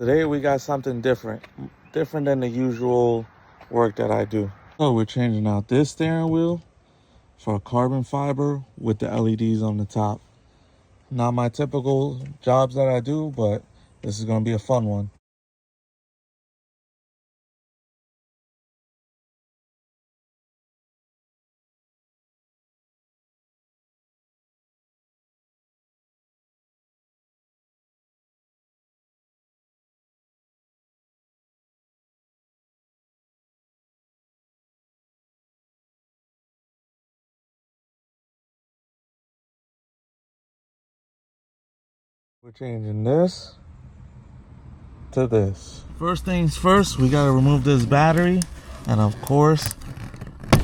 Today we got something different than the usual work that I do. So we're changing out this steering wheel for a carbon fiber with the LEDs on the top. Not my typical jobs that I do, but this is going to be a fun one. We're changing this to this. First things first, we got to remove this battery, and of course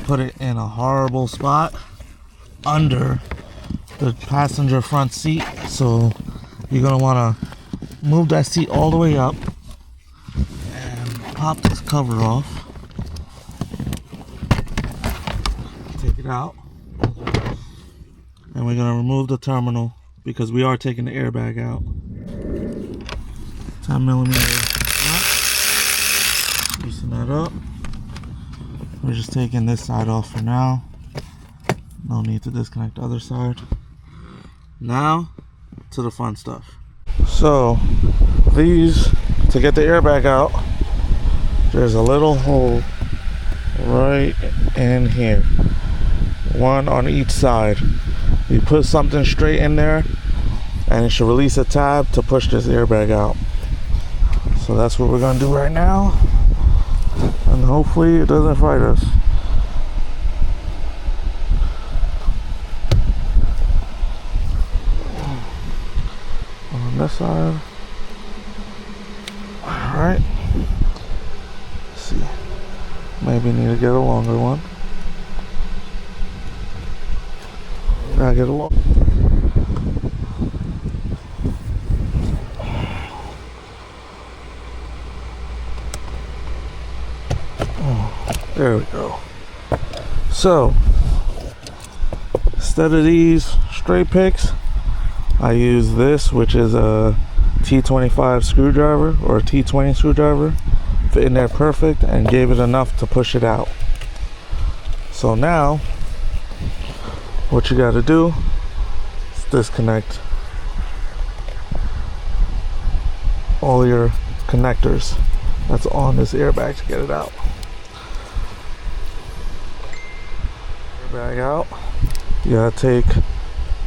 put it in a horrible spot under the passenger front seat. So you're going to want to move that seat all the way up and pop this cover off. Take it out, and we're going to remove the terminal because we are taking the airbag out. 10mm nut. Loosen that up. We're just taking this side off for now. No need to disconnect the other side. Now to the fun stuff. So these, to get the airbag out, there's a little hole right in here, one on each side. You put something straight in there and it should release a tab to push this airbag out. So that's what we're gonna do right now, and hopefully it doesn't fight us. On this side. Alright. Let's see. Maybe need to get a longer one. Gotta get a long. There we go. So instead of these straight picks, I use this, which is a T25 screwdriver or a T20 screwdriver. Fit in there perfect and gave it enough to push it out. So now what you got to do is disconnect all your connectors that's on this airbag to get it out. Airbag out. You gotta take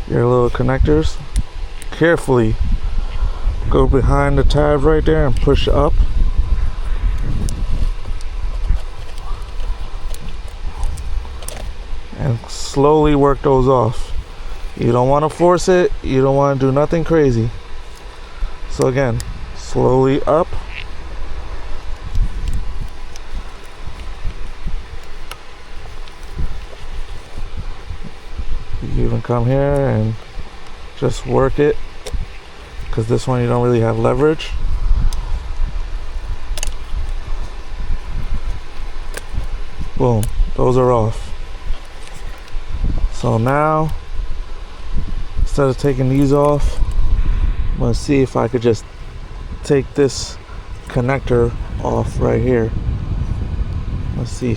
your little connectors, carefully go behind the tab right there and push up. And slowly work those off. You don't want to force it, you don't want to do nothing crazy. So again, slowly up. You even come here and just work it, because this one you don't really have leverage. Boom, those are off. So now, instead of taking these off, I'm gonna see if I could just take this connector off right here. Let's see.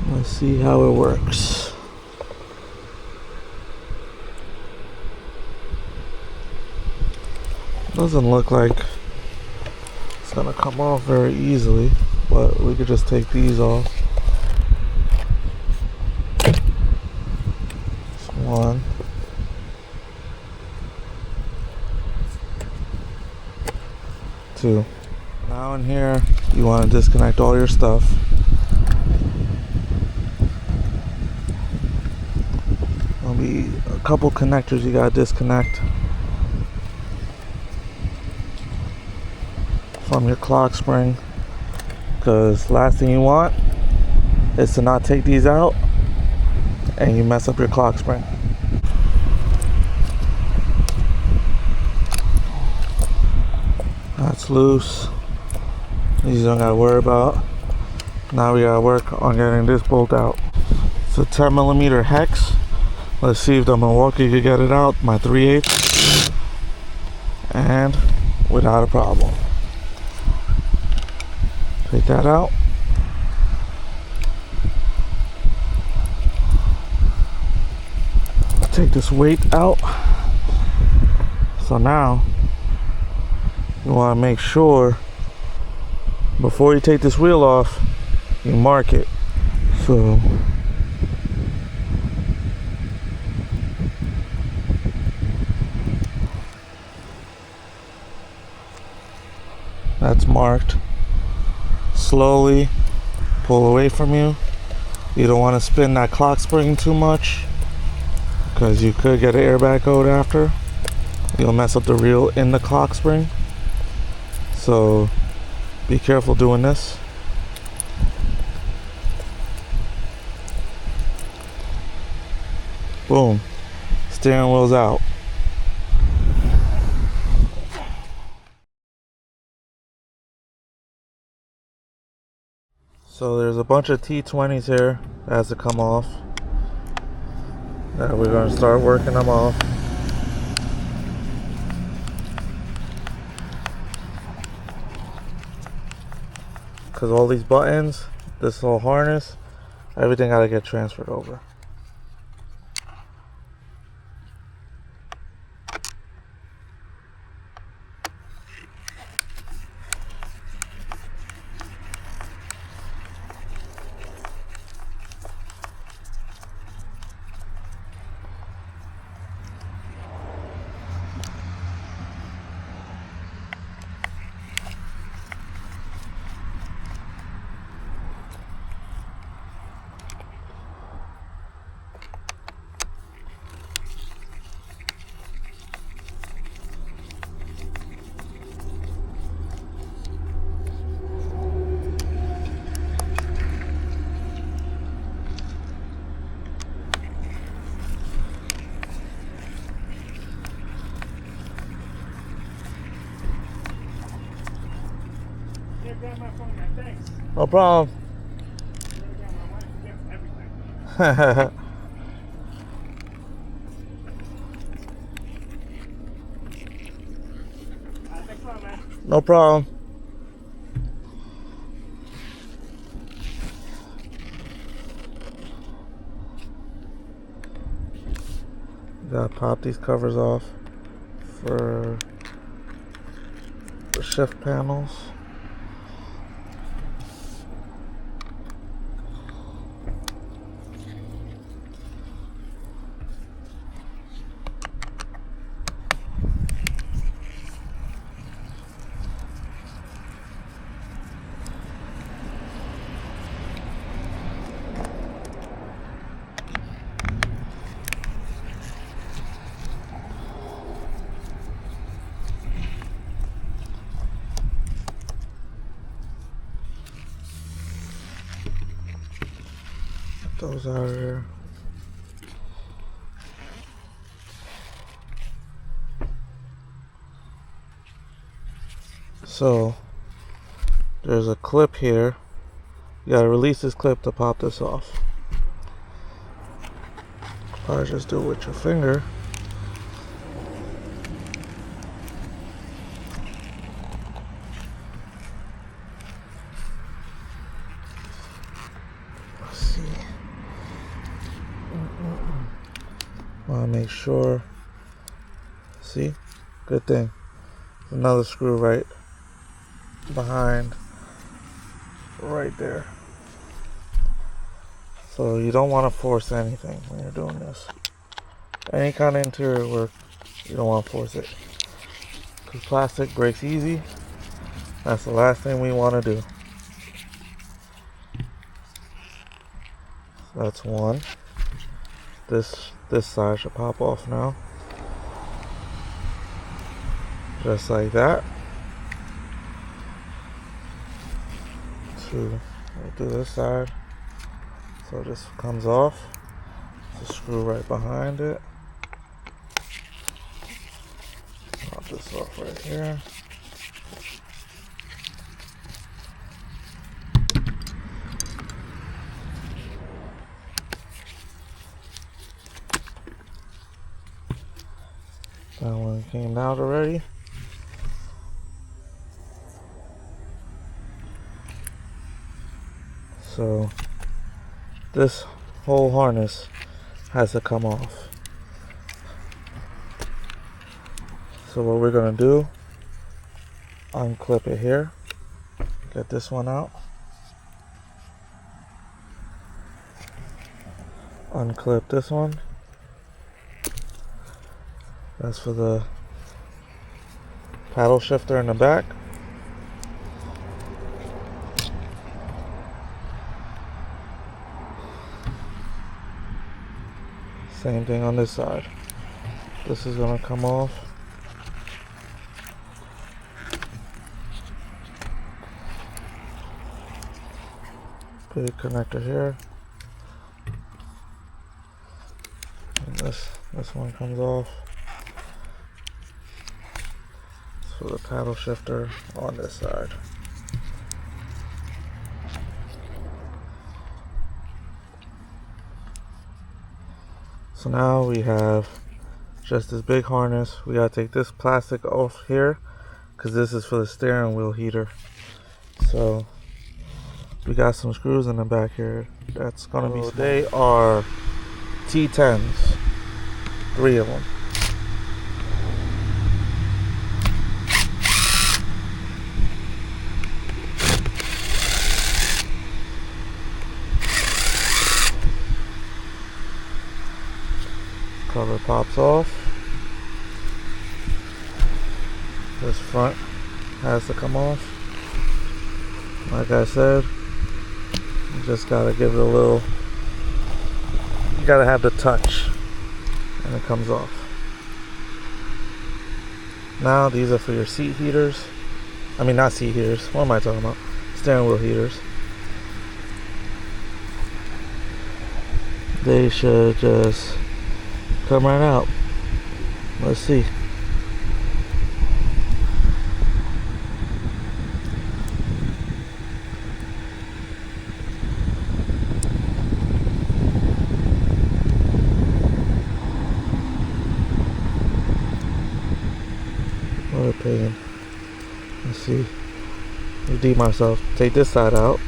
Let's see how it works. Doesn't look like it's gonna come off very easily, but we could just take these off. That's one. Two. Now in here, you want to disconnect all your stuff. There'll be a couple connectors you gotta disconnect from your clock spring, because last thing you want is to not take these out and you mess up your clock spring. That's loose. These you don't gotta worry about. Now we gotta work on getting this bolt out. It's a 10mm hex. Let's see if the Milwaukee could get it out. My 3/8, and without a problem. Take that out. Take this weight out. So now you want to make sure before you take this wheel off, you mark it. So that's marked. Slowly pull away from you. You don't want to spin that clock spring too much, because you could get an airbag code after. You'll mess up the reel in the clock spring. So be careful doing this. Boom. Steering wheel's out. So there's a bunch of T20s here that has to come off. Now we're going to start working them off. Because all these buttons, this whole harness, everything got to get transferred over. No problem. No problem. Gotta pop these covers off for the shift panels. Those out of there. So there's a clip here. You gotta release this clip to pop this off. Or just do it with your finger. Want to make sure. See? Good thing. Another screw right behind, right there. So you don't want to force anything when you're doing this. Any kind of interior work, you don't want to force it. Because plastic breaks easy. That's the last thing we want to do. So that's one. This side should pop off now. Just like that. Two. We'll do this side. So this comes off. Just screw right behind it. Pop this off right here. That one came out already. So this whole harness has to come off. So what we're gonna do, unclip it here, get this one out, unclip this one. That's for the paddle shifter in the back. Same thing on this side. This is gonna come off. Big connector here. And this one comes off. It's for the paddle shifter on this side. So now we have just this big harness. We gotta take this plastic off here because this is for the steering wheel heater. So we got some screws in the back here. That's gonna be small. They are T10s, 3 of them. Cover pops off. This front has to come off. Like I said, you just gotta give it a little, you gotta have the touch and it comes off. Now these are for your seat heaters. I mean, not seat heaters, what am I talking about? Steering wheel heaters. They should just come right out. Let's see. What a pain. Let's see. Redeem myself. Take this side out.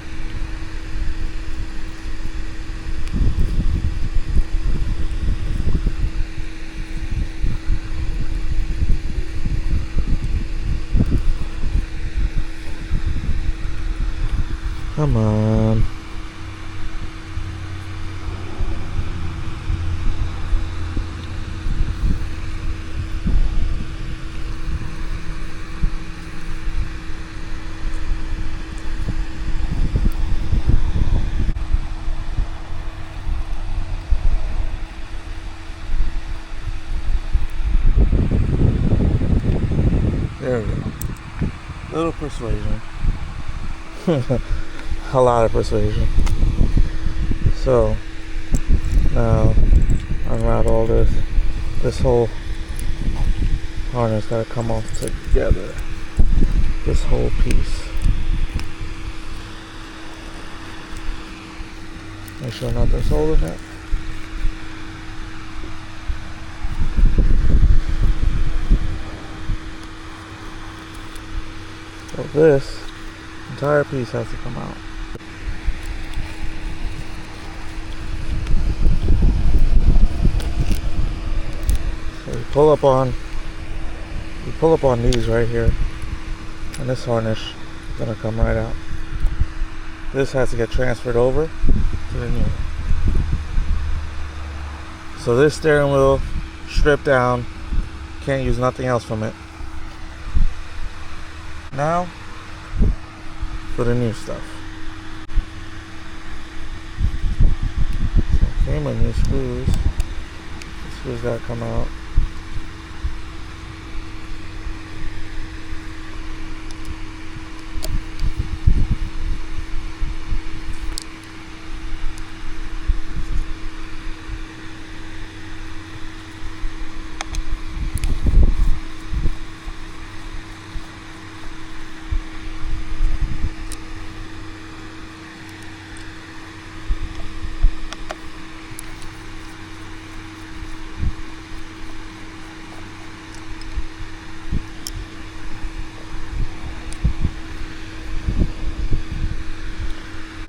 Come on. There we go. Little persuasion. A lot of persuasion. So now unravel all this. This whole harness gotta come off together. This whole piece. Make sure nothing's holding it. So this entire piece has to come out. So you pull up on these right here, and this harness is gonna come right out. This has to get transferred over to the new one. So this steering wheel stripped down, can't use nothing else from it. Now for the new stuff. So it came with new screws. The screws gotta come out.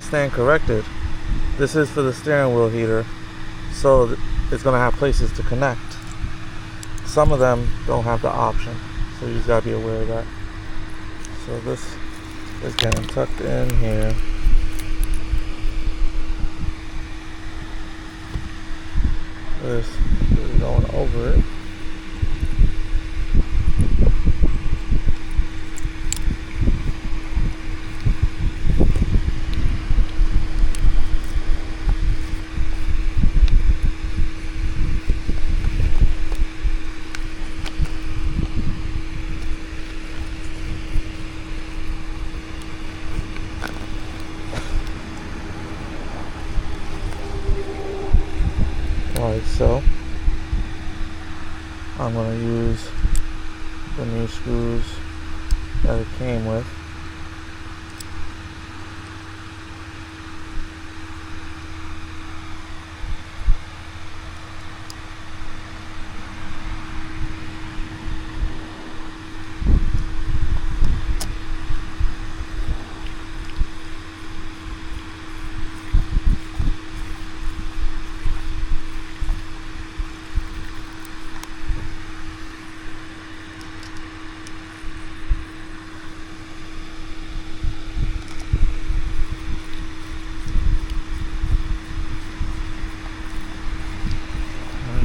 stand corrected. This is for the steering wheel heater, so it's going to have places to connect. Some of them don't have the option, so you just got to be aware of that. So this is getting tucked in here. This is going over it. Alright, so I'm going to use the new screws that it came with.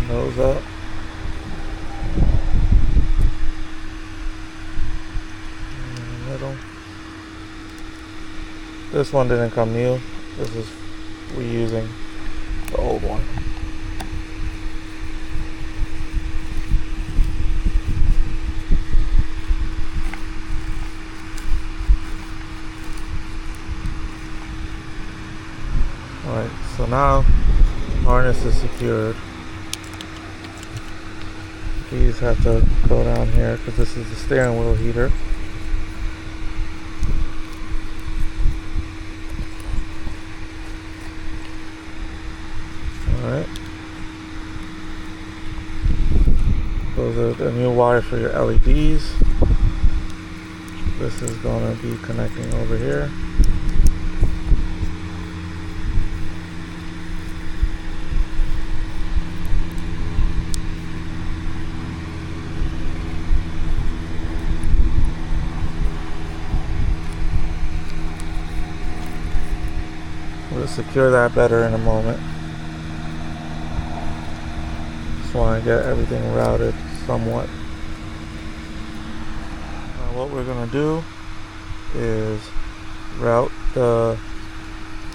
Those up. In the middle. This one didn't come new. This is reusing the old one. Alright, so now harness is secured. These have to go down here because this is the steering wheel heater. Alright. Those are the new wire for your LEDs. This is going to be connecting over here. We'll secure that better in a moment. Just want to get everything routed somewhat. Now what we're going to do is route the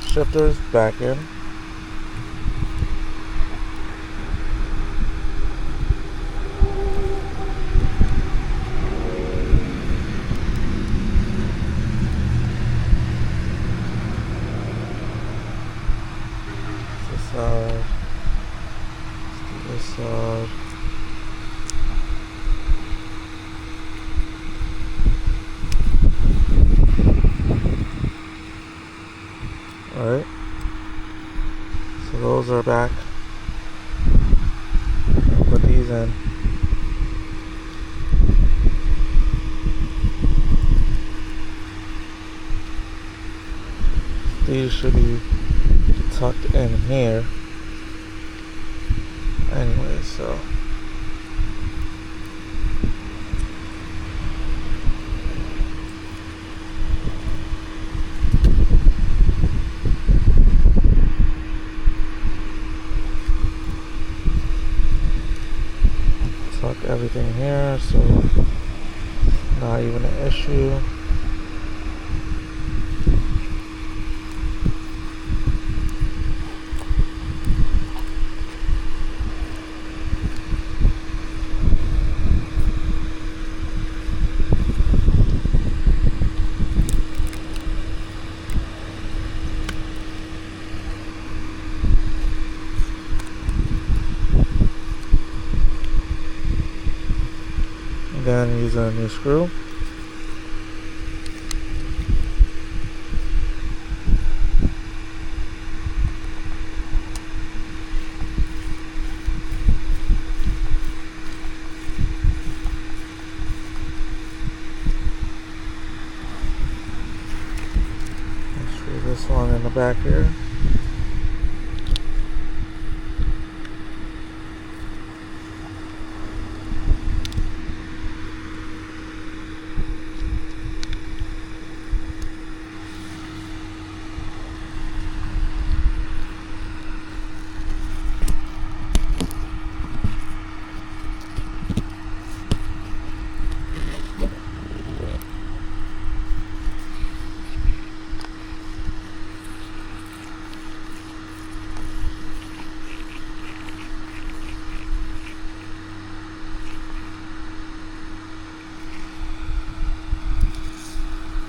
shifters back in. This side. Alright, so those are back. I'll put these in. These should be tucked in here. Anyway, so tuck everything here, so not even an issue. Then using a new screw. Screw this one in the back here.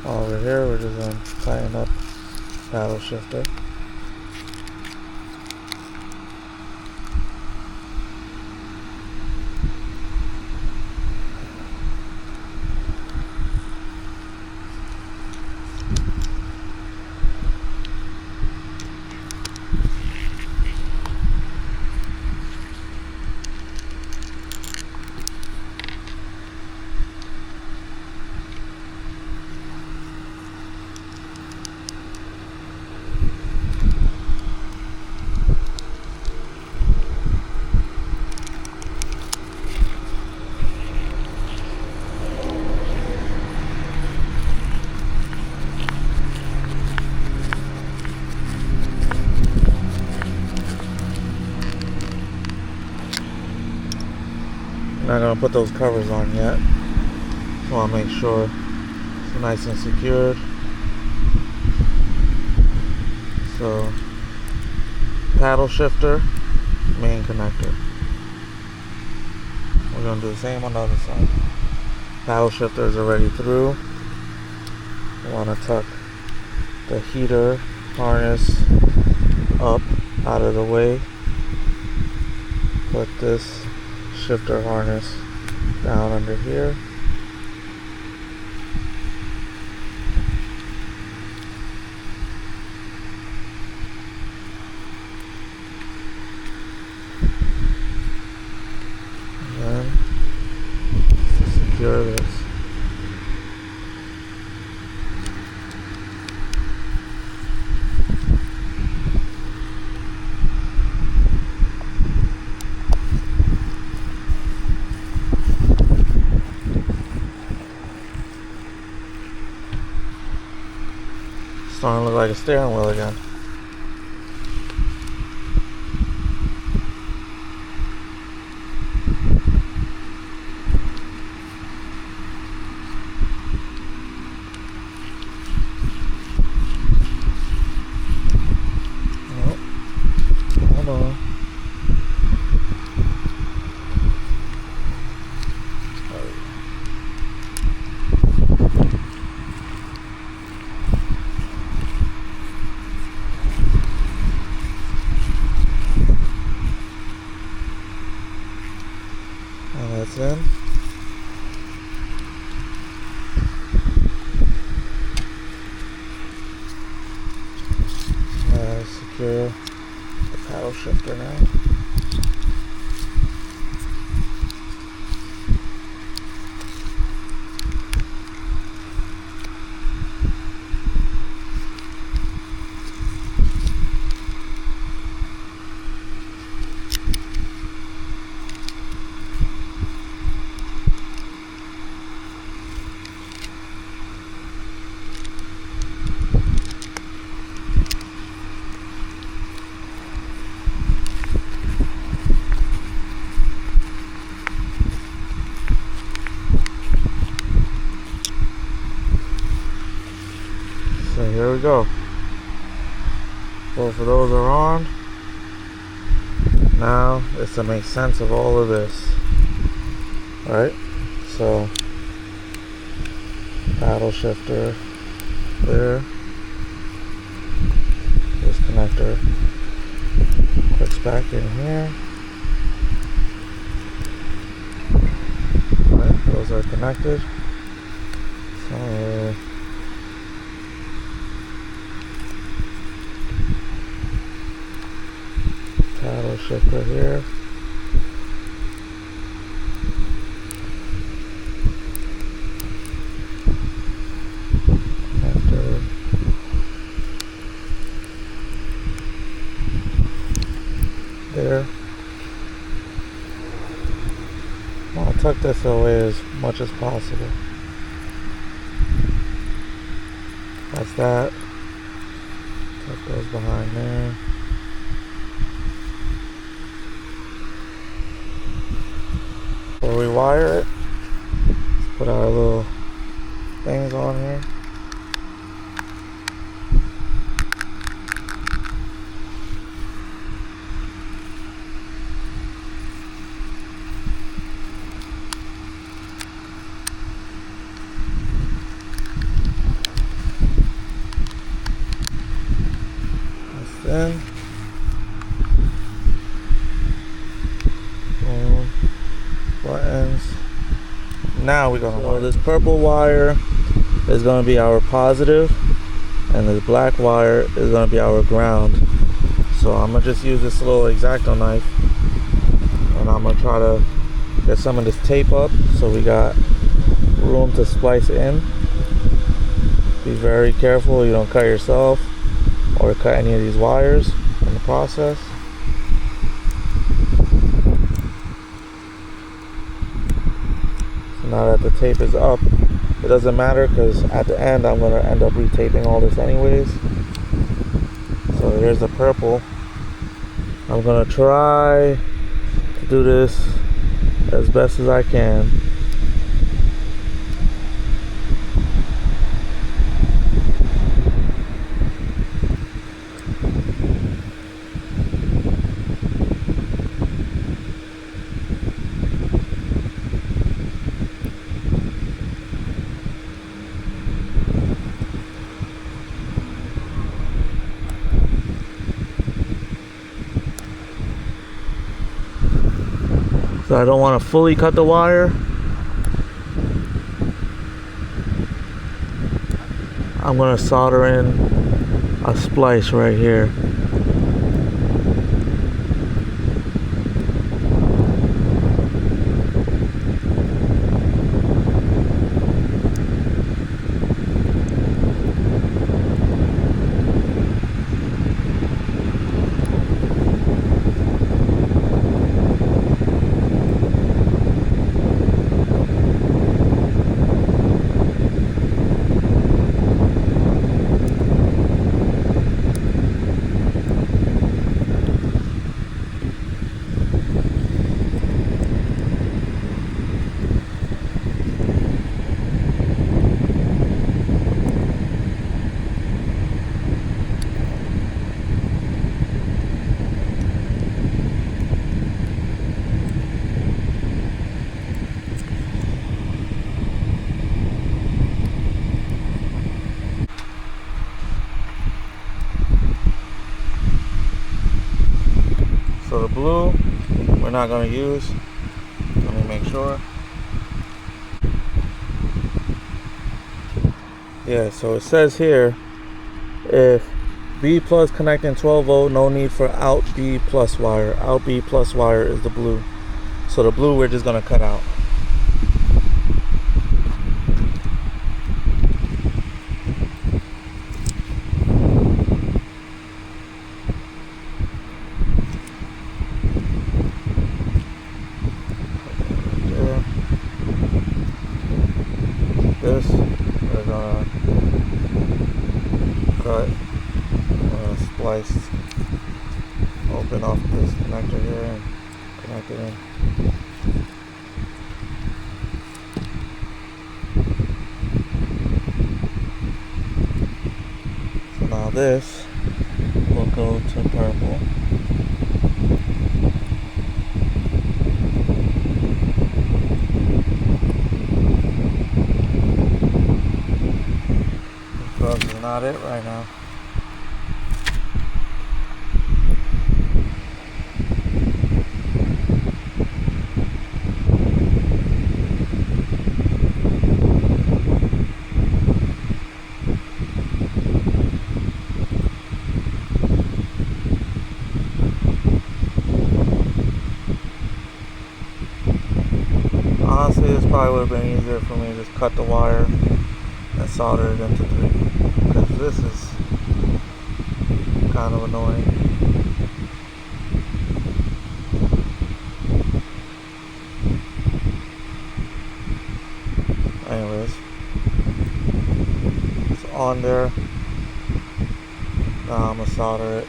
Over here, we're just going to tighten up paddle shifter. Not going to put those covers on yet. Just want to make sure it's nice and secured. So, paddle shifter, main connector. We're going to do the same on the other side. Paddle shifter is already through. I want to tuck the heater harness up out of the way. Put this shifter harness down under here. And then secure this. Starting to look like a steering wheel again. Oh, hold on. And that's in. Secure the paddle shifter now. So here we go. Both of those are on. Now it's to make sense of all of this. Alright, so paddle shifter there. This connector clicks back in here. Alright, those are connected. So paddle shifter here. Connector. I want to tuck this away as much as possible. That's that. Tuck those behind there. Before we wire it, let's put our little things on here. In. Boom. Buttons. Now we're gonna wire. This purple wire is gonna be our positive, and this black wire is gonna be our ground. So I'm gonna just use this little X-Acto knife, and I'm gonna try to get some of this tape up so we got room to splice it in. Be very careful you don't cut yourself or cut any of these wires in the process. So now that the tape is up, it doesn't matter because at the end I'm going to end up retaping all this anyways. So here's the purple. I'm going to try to do this as best as I can. So I don't want to fully cut the wire. I'm going to solder in a splice right here. So the blue we're not going to use. Let me make sure. Yeah, so it says here, if B plus connecting 12 volt, no need for out B plus wire. Out B plus wire is the blue. So the blue we're just going to cut out. This we're gonna cut, splice, open off this connector here and connect it in. So now this will go to purple. This is not it right now. Honestly, this probably would have been easier for me to just cut the wire and solder it into 3, because this is kind of annoying. on there. Now I'm gonna solder it.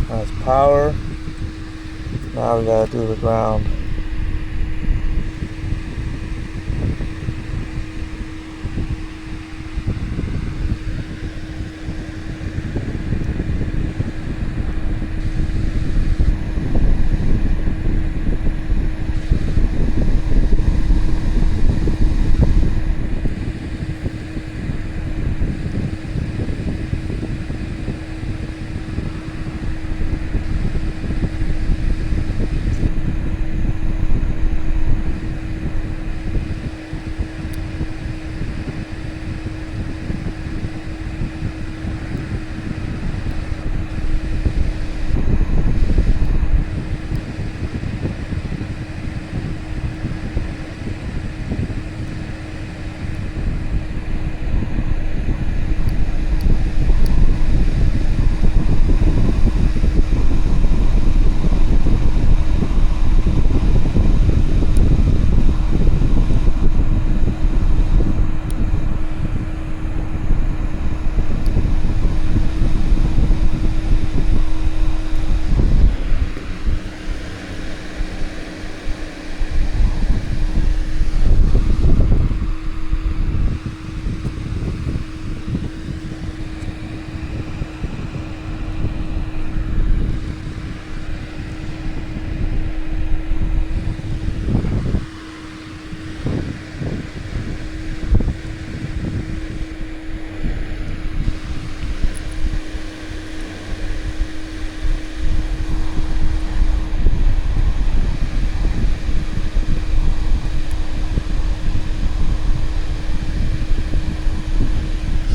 That's power. Now we gotta do the ground.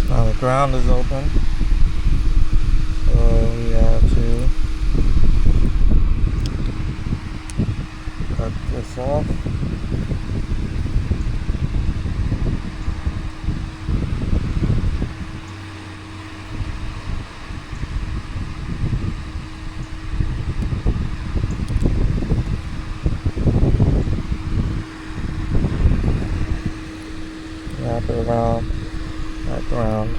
Now the ground is open, so we have to cut this off. Wrap it around that ground.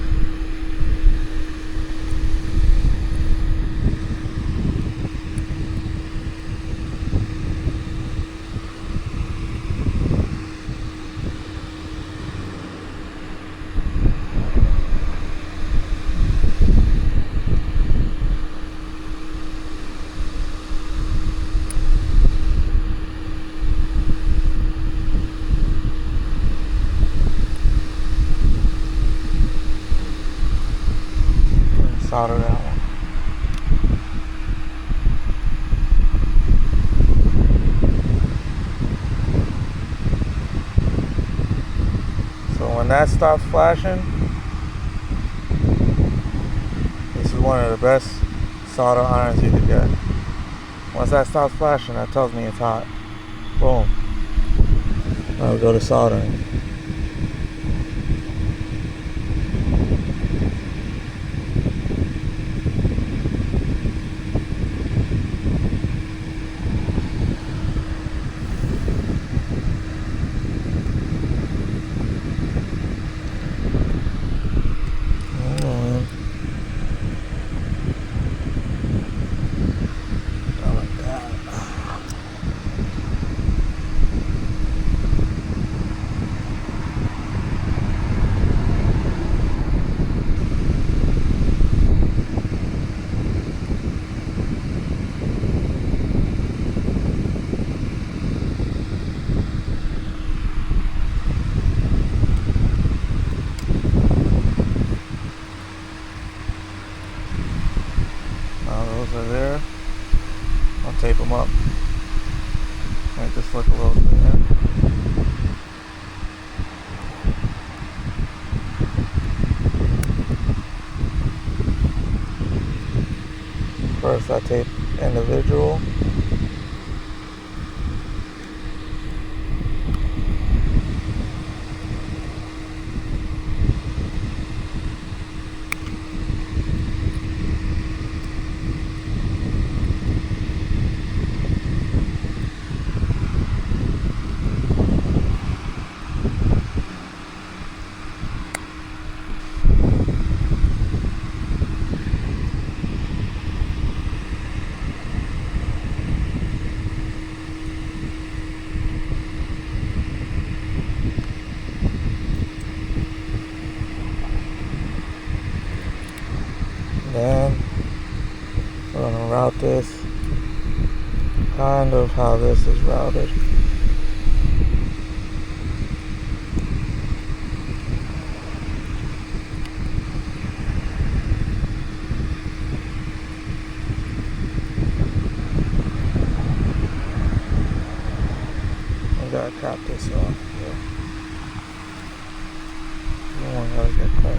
Solder it out. And when that stops flashing, this is one of the best solder irons you could get. Once that stops flashing, that tells me it's hot. Boom. Now we go to soldering. Those are there. I'll tape them up. Make this look a little cleaner. First I tape individual. Then we're going to route this kind of how this is routed. I gotta cap this off. Yeah. No one gotta get cut.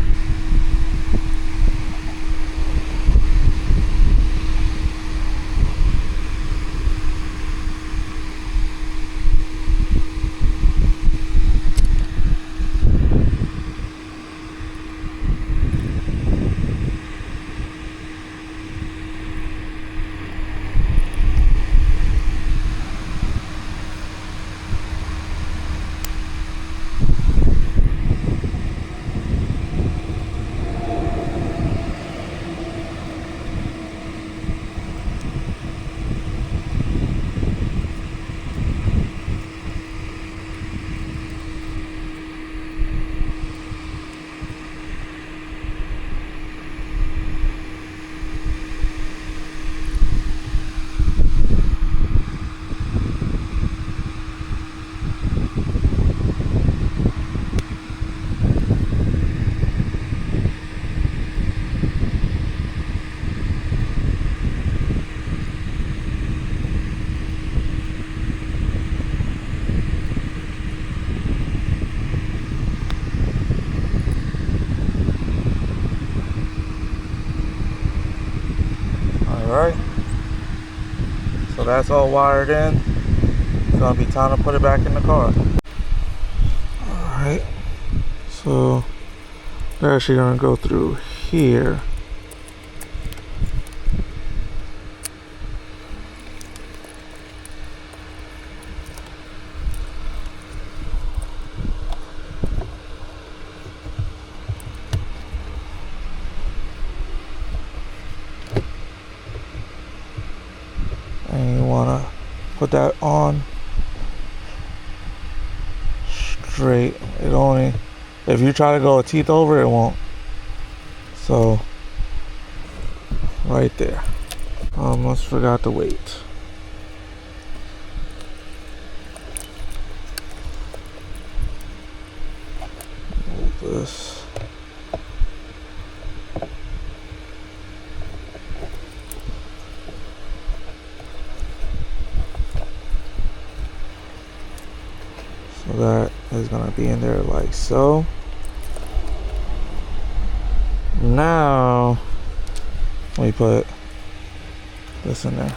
Alright, so that's all wired in. It's gonna be time to put it back in the car. Alright, so they're actually gonna go through here. And you want to put that on straight. It only, if you try to go a teeth over, it won't. So right there. Almost forgot the weight. Move this. So that is going to be in there like so. Now we put this in there.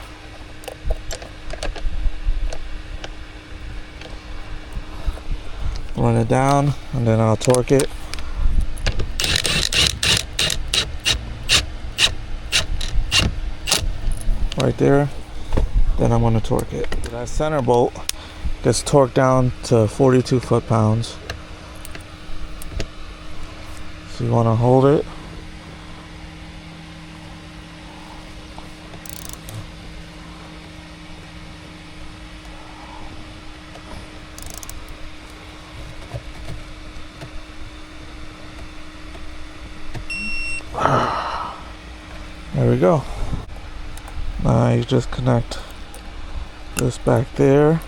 Run it down and then I'll torque it. Right there. Then I'm going to torque it. That center bolt gets torqued down to 42 foot-pounds. So you want to hold it. There we go. Now you just connect this back there.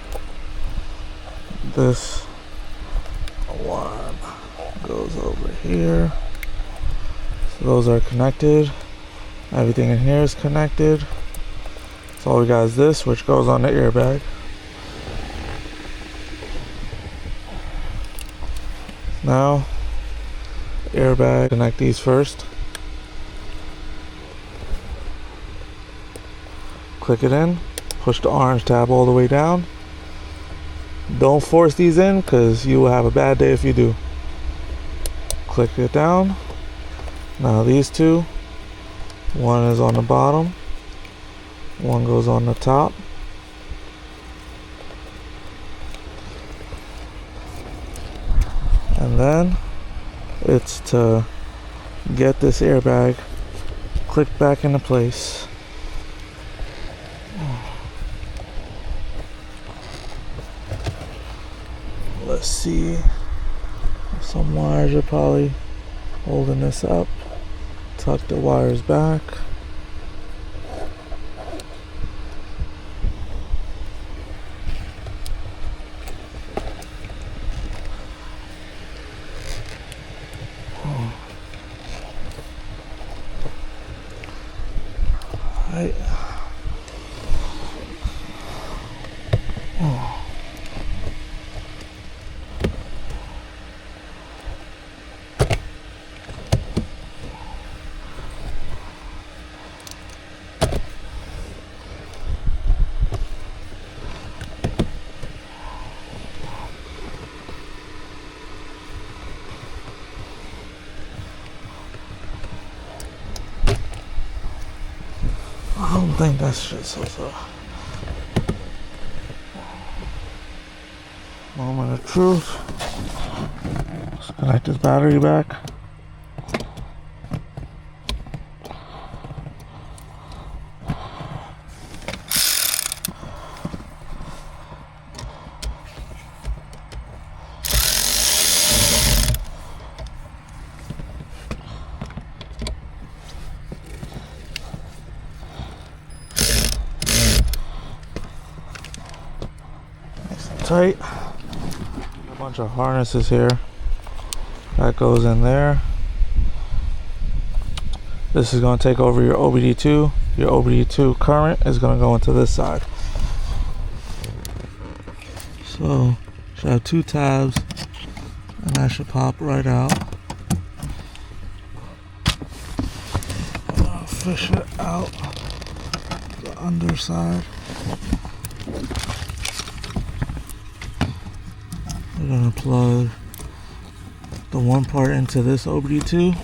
This one goes over here. So those are connected. Everything in here is connected. So all we got is this, which goes on the airbag. Now, airbag, connect these first. Click it in, push the orange tab all the way down. Don't force these in because you will have a bad day if you do. Click it down. Now these two, one is on the bottom, one goes on the top. And then it's to get this airbag clicked back into place. Let's see, some wires are probably holding this up. Tuck the wires back. Right. I don't think that's just so. Moment of truth. Let's connect this battery back. Tight. A bunch of harnesses here. That goes in there. This is going to take over your OBD2. Your OBD2 current is going to go into this side. So, should have two tabs, and that should pop right out. I'll fish it out the underside. We're going to plug the one part into this OBD2.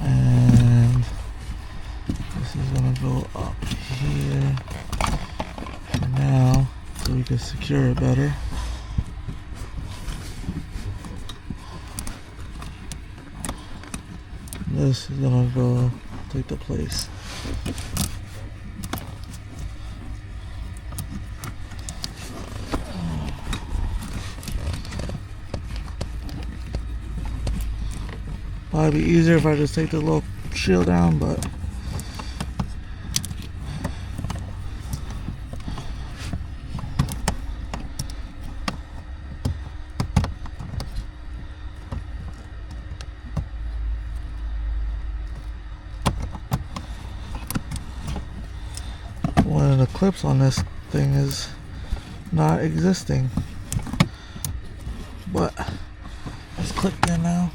And this is gonna go up here for now so we can secure it better. This is gonna go take the place. Probably be easier if I just take the little shield down, but one of the clips on this thing is not existing, but it's clipped in now,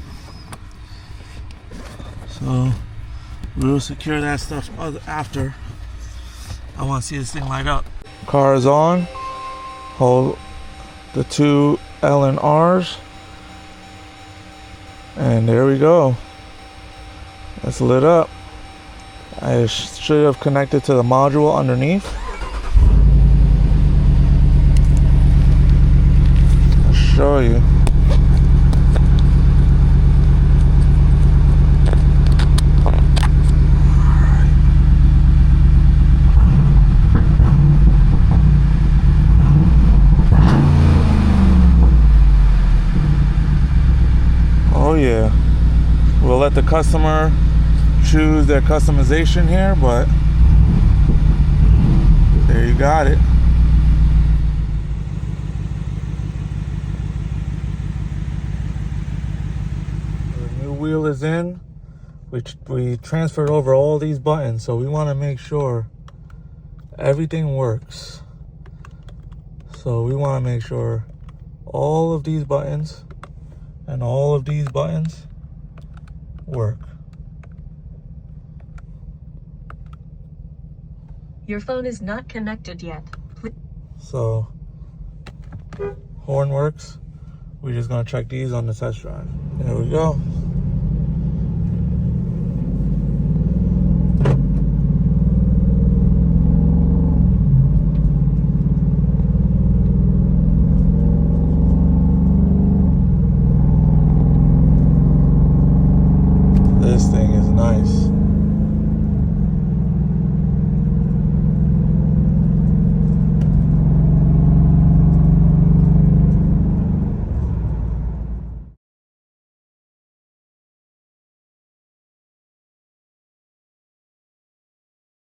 so we will secure that stuff after. I want to see this thing light up. Car is on. Hold the two L and R's, and there we go. It's lit up. I should have connected to the module underneath. I'll show you. Oh yeah. We'll let the customer choose their customization here, but there you got it. The new wheel is in. We transferred over all these buttons, so we want to make sure everything works. So we want to make sure all of these buttons and all of these buttons work. Your phone is not connected yet. So, horn works. We're just gonna check these on the test drive. There we go.